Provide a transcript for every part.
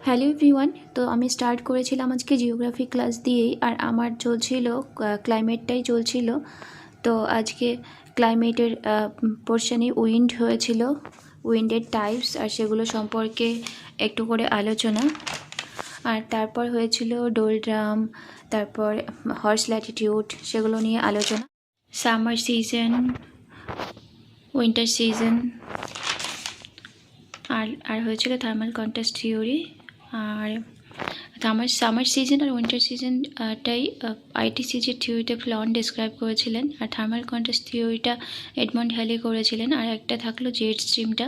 Hello everyone. তো আমি start করেছিলাম আজকে জিওগ্রাফি ক্লাস দিয়েই, আর আমার চলছিল ক্লাইমেটটাই চলছিল। তো আজকে ক্লাইমেটের পোর্শনে উইন্ড হয়েছিল, উইন্ডের টাইপস আর সেগুলো সম্পর্কে একটু করে আলোচনা। আর তারপর হয়েছিল ডোলড্রাম, তারপর হর্স ল্যাটিটিউড, সেগুলো নিয়ে আলোচনা। সামার সিজন, উইন্টার সিজন, আর হয়েছিল থার্মাল কন্ট্রাস্ট থিওরি। আর সামার সিজন আর উইন্টার সিজনটাই আইটিসিজির থিওরিতে ফ্লন ডিসক্রাইব করেছিলেন, আর থার্মাল কন্ট্রাস্ট থিওরিটা এডমন্ড হ্যালি করেছিলেন। আর একটা থাকলো জেট স্ট্রিমটা,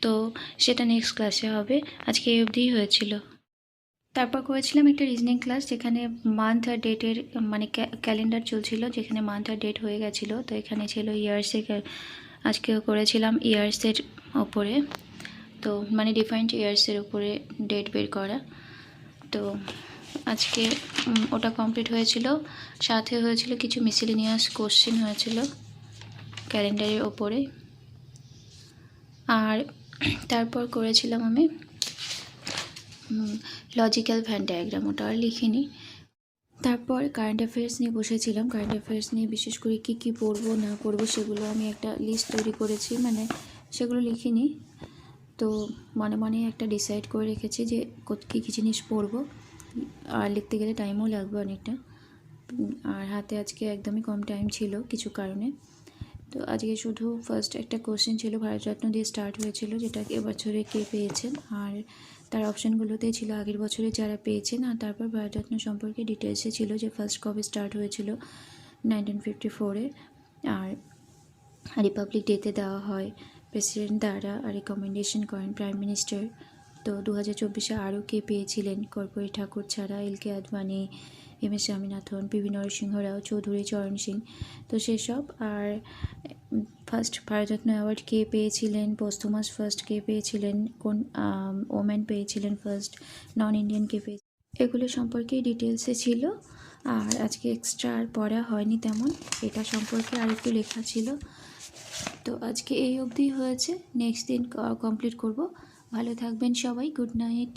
তো সেটা নেক্সট ক্লাসে হবে। আজকে এই অবধিই হয়েছিল। তারপর করেছিলাম একটা রিজনিং ক্লাস, যেখানে মান্থ আর ডেটের মানে ক্যালেন্ডার চলছিল, যেখানে মান্থ আর ডেট হয়ে গেছিলো। তো এখানে ছিল ইয়ার্সের, আজকেও করেছিলাম ইয়ার্সের ওপরে, তো মানে ডিফারেন্ট ইয়ার্সের উপরে ডেট বের করা। তো আজকে ওটা কমপ্লিট হয়েছিল। সাথে হয়েছিল কিছু মিসেলেনিয়াস কোশ্চেন হয়েছিল ক্যালেন্ডারের ওপরে। আর তারপর করেছিলাম আমি লজিক্যাল ভ্যান ডায়াগ্রাম, ওটা আর লিখিনি। তারপর কারেন্ট অ্যাফেয়ার্স নিয়ে বসেছিলাম। কারেন্ট অ্যাফেয়ার্স নিয়ে বিশেষ করে কী পড়বো না পড়বো সেগুলো আমি একটা লিস্ট তৈরি করেছি, মানে সেগুলো লিখিনি। তো মনে মনে একটা ডিসাইড করে রেখেছি যে কী জিনিস পড়বো, আর লিখতে গেলে টাইমও লাগবে অনেকটা। আর হাতে আজকে একদমই কম টাইম ছিল কিছু কারণে। তো আজকে শুধু ফার্স্ট একটা কোশ্চেন ছিল, ভারতরত্ন দিয়ে স্টার্ট হয়েছিল, যেটা এবছরে কে পেয়েছেন, আর তার অপশানগুলোতেই ছিল আগের বছরে যারা পেয়েছেন। আর তারপর ভারতরত্ন সম্পর্কে ডিটেলসে ছিল যে ফার্স্ট কবে স্টার্ট হয়েছিল, 1954-এ, আর রিপাবলিক ডেতে দেওয়া হয় প্রেসিডেন্ট দ্বারা, আর রেকমেন্ডেশন করেন প্রাইম মিনিস্টার। তো 2024-এ আরও কে পেয়েছিলেন কর্পূরী ঠাকুর ছাড়া, এল.কে আদবানি, এম.এস স্বামীনাথন, পি.ভি নরসিংহ রাও, চৌধুরী চরণ সিং, তো সেসব। আর ফার্স্ট ভারতরত্ন অ্যাওয়ার্ড কে পেয়েছিলেন, পোস্টমাস ফার্স্ট কে পেয়েছিলেন, কোন ওম্যান পেয়েছিলেন ফার্স্ট, নন ইন্ডিয়ান কে পেয়েছিলেন, এগুলো সম্পর্কে ডিটেলসে ছিল। আর আজকে এক্সট্রা আর পড়া হয়নি তেমন, এটা সম্পর্কে আর একটু লেখা ছিল। তো আজকে এই অবধি হয়েছে, নেক্সট দিন কমপ্লিট করব। ভালো থাকবেন সবাই, গুড নাইট।